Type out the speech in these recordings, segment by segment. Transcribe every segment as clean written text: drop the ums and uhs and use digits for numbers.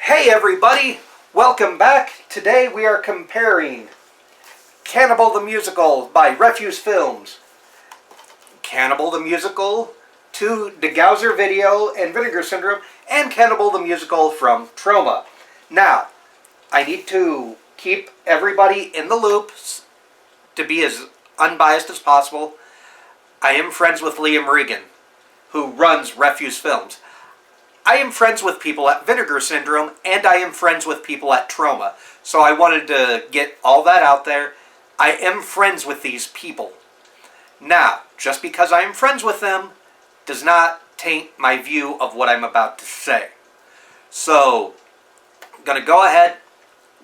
Hey everybody, welcome back. Today we are comparing Cannibal the Musical by Refuse Films, Cannibal the Musical to Degauser Video and Vinegar Syndrome, and Cannibal the Musical from Troma. Now, I need to keep everybody in the loop to be as unbiased as possible. I am friends with Liam Regan, who runs Refuse Films. I am friends with people at Vinegar Syndrome, and I am friends with people at Troma. So I wanted to get all that out there. I am friends with these people. Now, just because I am friends with them does not taint my view of what I'm about to say. So, I'm going to go ahead.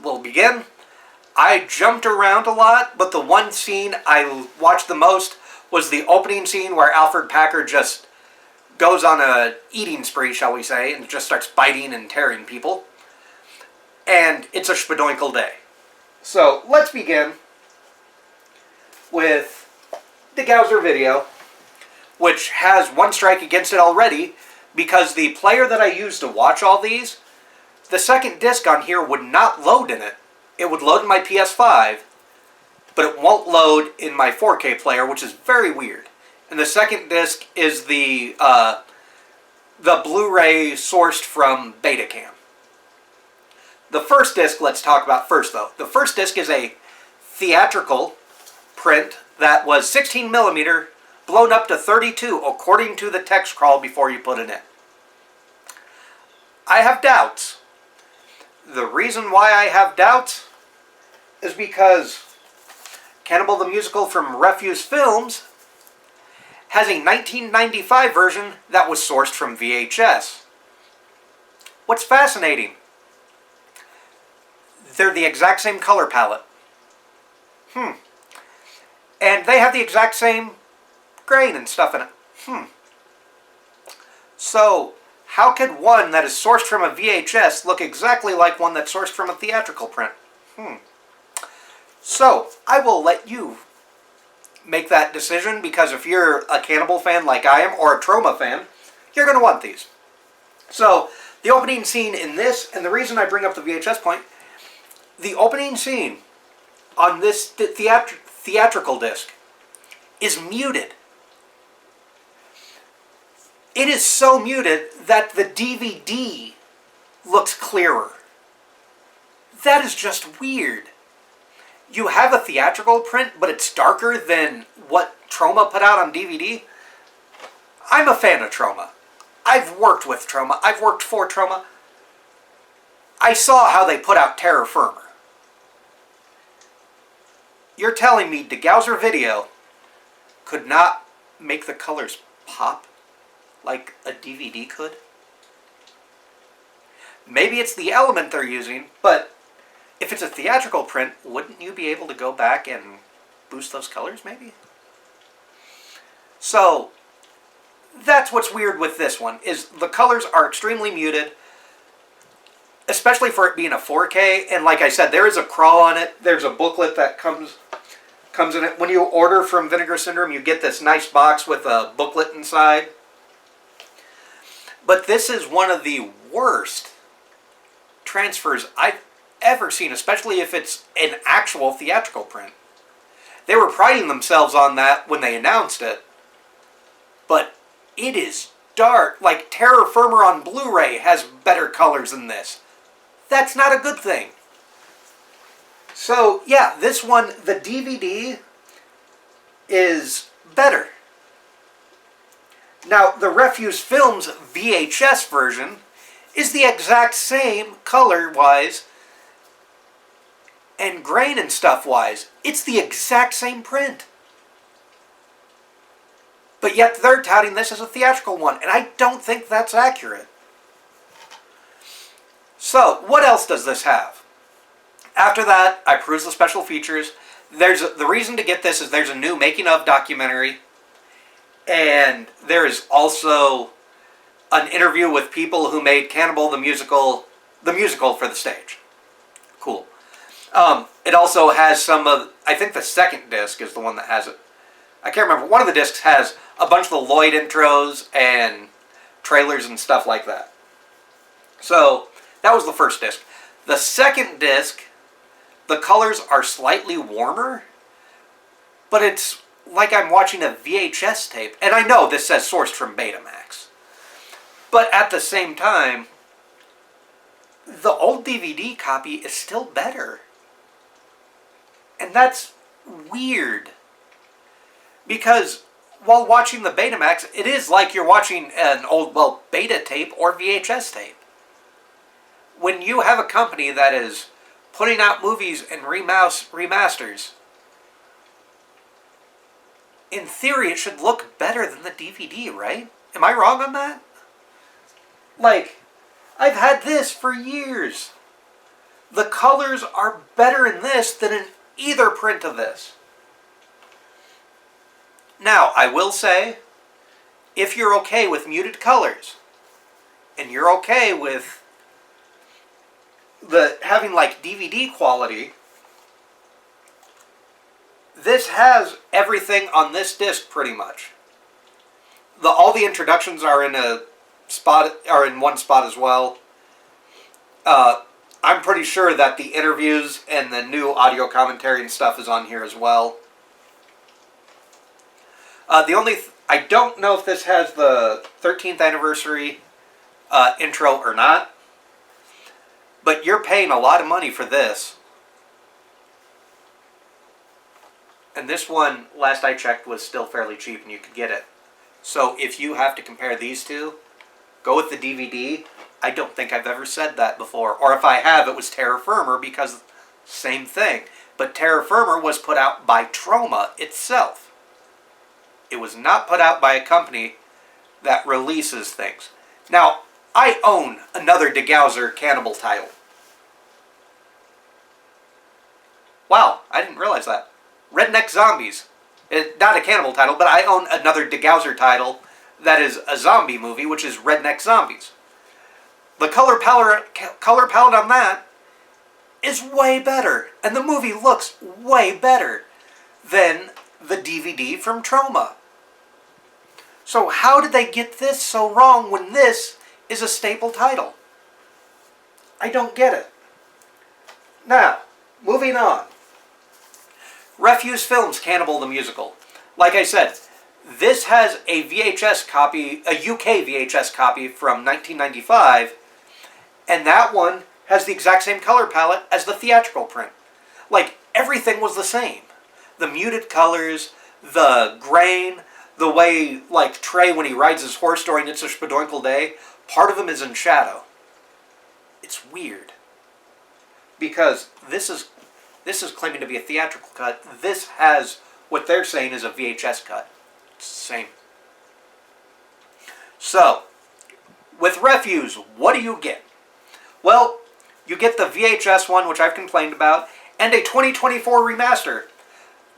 We'll begin. I jumped around a lot, but the one scene I watched the most was the opening scene where Alfred Packer just goes on a eating spree, shall we say, and just starts biting and tearing people. And it's a spadoinkle day. So, let's begin with Degauser Video, which has one strike against it already, because the player that I used to watch all these, the second disc on here would not load in it. It would load in my PS5, but it won't load in my 4K player, which is very weird. And the second disc is the Blu-ray sourced from Betacam. The first disc, let's talk about first, though. The first disc is a theatrical print that was 16 millimeter, blown up to 32, according to the text crawl before you put it in. I have doubts. The reason why I have doubts is because Cannibal the Musical from Refuse Films has a 1995 version that was sourced from VHS. What's fascinating? They're the exact same color palette. And they have the exact same grain and stuff in it. So, how could one that is sourced from a VHS look exactly like one that's sourced from a theatrical print? So, I will let you make that decision, because if you're a Cannibal fan like I am, or a Troma fan, you're going to want these. So, the opening scene in this, and the reason I bring up the VHS point, the opening scene on this theatrical disc is muted. It is so muted that the DVD looks clearer. That is just weird. You have a theatrical print, but it's darker than what Troma put out on DVD. I'm a fan of Troma. I've worked with Troma. I've worked for Troma. I saw how they put out Terra Firma. You're telling me Degauser Video could not make the colors pop like a DVD could? Maybe it's the element they're using, but if it's a theatrical print, wouldn't you be able to go back and boost those colors, maybe? So, that's what's weird with this one, is the colors are extremely muted, especially for it being a 4K, and like I said, there is a crawl on it. There's a booklet that comes in it. When you order from Vinegar Syndrome, you get this nice box with a booklet inside. But this is one of the worst transfers I've ever seen, especially if it's an actual theatrical print. They were priding themselves on that when they announced it, but it is dark. Like, Terra Firma on Blu-ray has better colors than this. That's not a good thing. So, yeah, this one, the DVD is better. Now, the Refuse Films VHS version is the exact same color-wise and grain and stuff-wise. It's the exact same print. But yet they're touting this as a theatrical one, and I don't think that's accurate. So, what else does this have? After that, I peruse the special features. The reason to get this is there's a new making-of documentary, and there is also an interview with people who made Cannibal the musical for the stage. Cool. It also has some of, I think the second disc is the one that has it. I can't remember. One of the discs has a bunch of the Lloyd intros and trailers and stuff like that. So, That was the first disc. The second disc, the colors are slightly warmer, but it's like I'm watching a VHS tape. And I know this says sourced from Betamax. But at the same time, the old DVD copy is still better. And that's weird. Because while watching the Betamax, it is like you're watching an old, beta tape or VHS tape. When you have a company that is putting out movies and remasters, in theory it should look better than the DVD, right? Am I wrong on that? Like, I've had this for years. The colors are better in this than in either print of this. Now, I will say, if you're okay with muted colors, and you're okay with having like DVD quality, this has everything on this disc pretty much. All the introductions are in one spot as well. I'm pretty sure that the interviews and the new audio commentary and stuff is on here as well. I don't know if this has the 13th anniversary intro or not, but you're paying a lot of money for this. And this one, last I checked, was still fairly cheap and you could get it. So if you have to compare these two, go with the DVD. I don't think I've ever said that before. Or if I have, it was Terra Firma, because same thing. But Terra Firma was put out by Troma itself. It was not put out by a company that releases things. Now, I own another DeGauser Cannibal title. Wow, I didn't realize that. Redneck Zombies. Not a Cannibal title, but I own another DeGauser title that is a zombie movie, which is Redneck Zombies. The color palette on that is way better, and the movie looks way better than the DVD from Troma. So how did they get this so wrong when this is a staple title? I don't get it. Now, moving on. Refuse Films Cannibal the Musical. Like I said, this has a VHS copy, a UK VHS copy from 1995, and that one has the exact same color palette as the theatrical print. Like, everything was the same. The muted colors, the grain, the way, like, Trey, when he rides his horse during It's a Spadoinkle Day, part of him is in shadow. It's weird. Because this is claiming to be a theatrical cut. This has what they're saying is a VHS cut. It's the same. So, with Refuse, what do you get? Well, you get the VHS one, which I've complained about, and a 2024 remaster.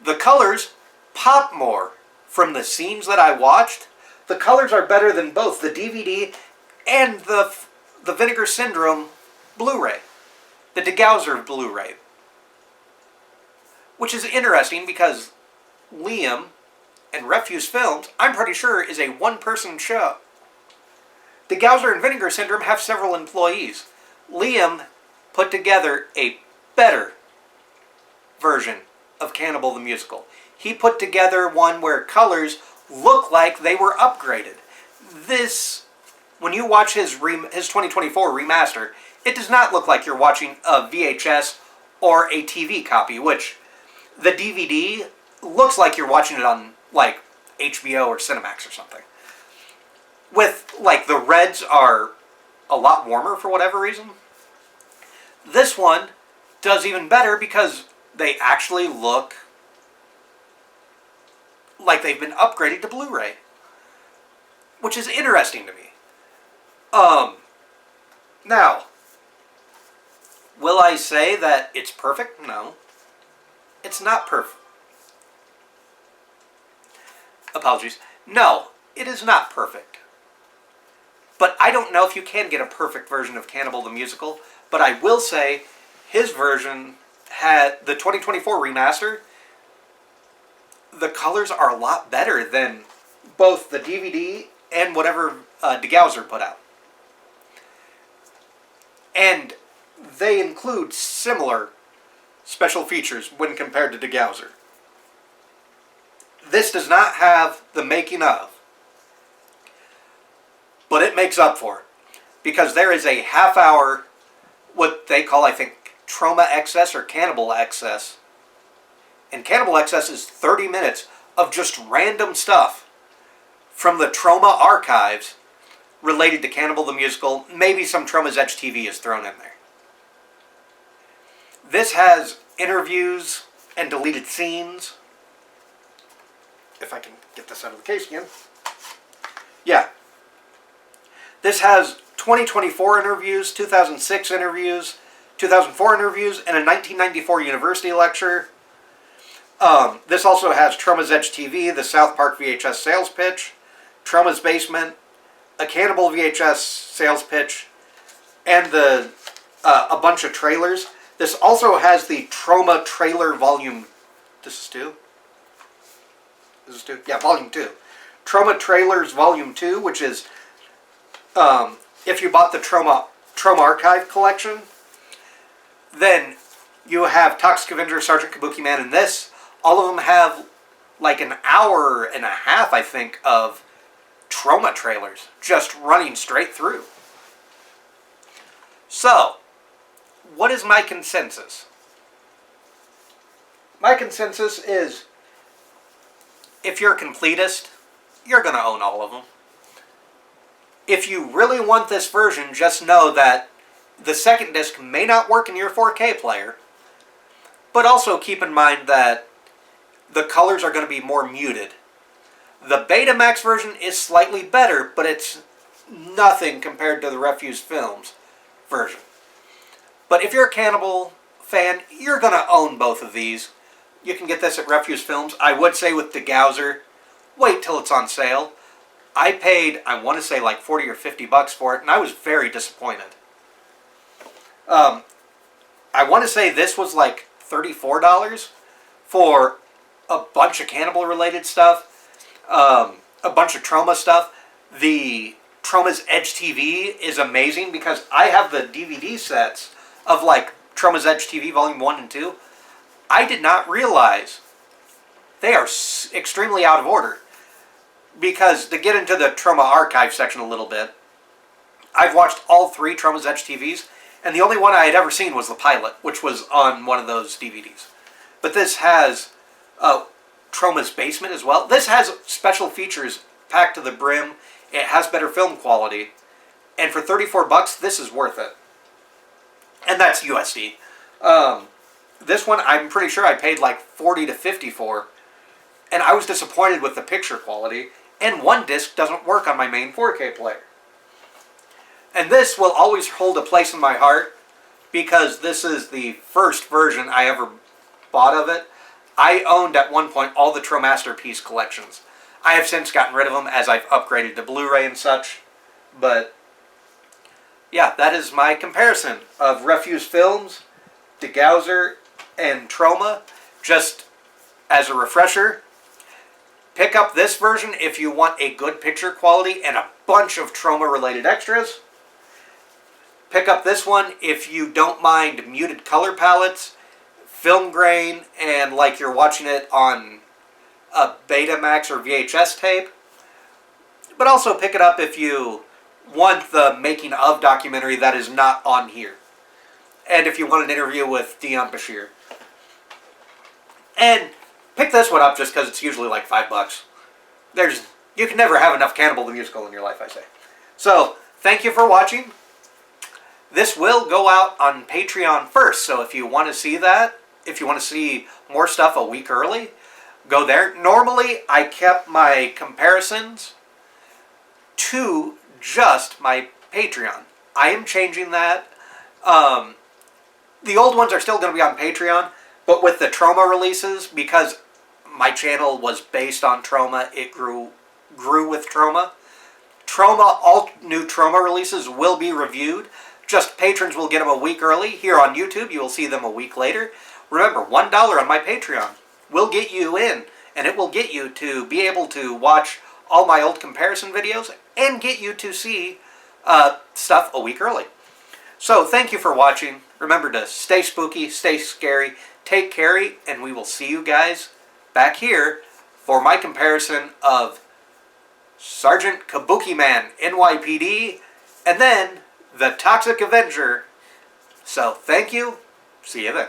The colors pop more. From the scenes that I watched, the colors are better than both the DVD and the Vinegar Syndrome Blu-ray. The DeGauser Blu-ray. Which is interesting because Liam and Refuse Films, I'm pretty sure, is a one-person show. DeGauser and Vinegar Syndrome have several employees. Liam put together a better version of Cannibal the Musical. He put together one where colors look like they were upgraded. This, when you watch his 2024 remaster, it does not look like you're watching a VHS or a TV copy, which the DVD looks like you're watching it on, like, HBO or Cinemax or something. With, like, the reds are a lot warmer for whatever reason. This one does even better because they actually look like they've been upgraded to Blu-ray. Which is interesting to me. Now, will I say that it's perfect? No. It's not perfect. Apologies. No, it is not perfect. But I don't know if you can get a perfect version of Cannibal the Musical, but I will say his version had the 2024 remaster. The colors are a lot better than both the DVD and whatever DeGauser put out. And they include similar special features when compared to Degauser. This does not have the making of, but it makes up for it, because there is a half-hour, what they call, I think, Trauma Excess or Cannibal Excess. And Cannibal Excess is 30 minutes of just random stuff from the Trauma archives related to Cannibal the Musical. Maybe some Trauma's Edge TV is thrown in there. This has interviews and deleted scenes. If I can get this out of the case again. Yeah. This has 2024 interviews, 2006 interviews, 2004 interviews, and a 1994 university lecture. This also has Trauma's Edge TV, the South Park VHS sales pitch, Trauma's Basement, a Cannibal VHS sales pitch, and a bunch of trailers. This also has the Trauma trailer volume. This is 2? This is 2? Yeah, volume 2. Trauma trailers volume 2, which is, if you bought the Trauma Archive collection, then you have Toxic Avenger, Sergeant Kabuki Man, and this. All of them have like an hour and a half, I think, of Trauma trailers just running straight through. So, what is my consensus? My consensus is, if you're a completist, you're going to own all of them. If you really want this version, just know that the second disc may not work in your 4K player, but also keep in mind that the colors are going to be more muted. The Betamax version is slightly better, but it's nothing compared to the Refuse Films version. But if you're a Cannibal fan, you're going to own both of these. You can get this at Refuse Films. I would say with Degauser, wait till it's on sale. I paid, I want to say like 40 or 50 bucks for it, and I was very disappointed. I want to say this was like $34 for a bunch of Cannibal-related stuff, a bunch of Trauma stuff. The Trauma's Edge TV is amazing because I have the DVD sets of like Trauma's Edge TV Volume 1 and 2. I did not realize they are extremely out of order. Because to get into the Trauma Archive section a little bit, I've watched all 3 Trauma's Edge TVs, and the only one I had ever seen was the pilot, which was on one of those DVDs. But this has Trauma's Basement as well. This has special features packed to the brim. It has better film quality. And for 34 bucks, this is worth it. And that's USD. This one, I'm pretty sure I paid like 40 to 50 for. And I was disappointed with the picture quality. And one disc doesn't work on my main 4K player. And this will always hold a place in my heart because this is the first version I ever bought of it. I owned at one point all the Traumasterpiece collections. I have since gotten rid of them as I've upgraded to Blu-ray and such. But yeah, that is my comparison of Refuse Films, Degauser, and Trauma. Just as a refresher, pick up this version if you want a good picture quality and a bunch of Trauma-related extras. Pick up this one if you don't mind muted color palettes, film grain, and like you're watching it on a Betamax or VHS tape. But also pick it up if you want the making of documentary that is not on here. And if you want an interview with Dion Bashir. And pick this one up just because it's usually like $5. You can never have enough Cannibal the Musical in your life, I say. So, thank you for watching. This will go out on Patreon first, so if you want to see that, if you want to see more stuff a week early, go there. Normally, I kept my comparisons to just my Patreon. I am changing that. The old ones are still going to be on Patreon, but with the Trauma releases, because my channel was based on Trauma, it grew with Trauma. All new Trauma releases will be reviewed. Just patrons will get them a week early. Here on YouTube, you will see them a week later. Remember, $1 on my Patreon will get you in, and it will get you to be able to watch all my old comparison videos and get you to see stuff a week early. So thank you for watching. Remember to stay spooky, stay scary, take care, and we will see you guys back here for my comparison of Sergeant Kabuki Man, NYPD, and then the Toxic Avenger. So thank you. See you then.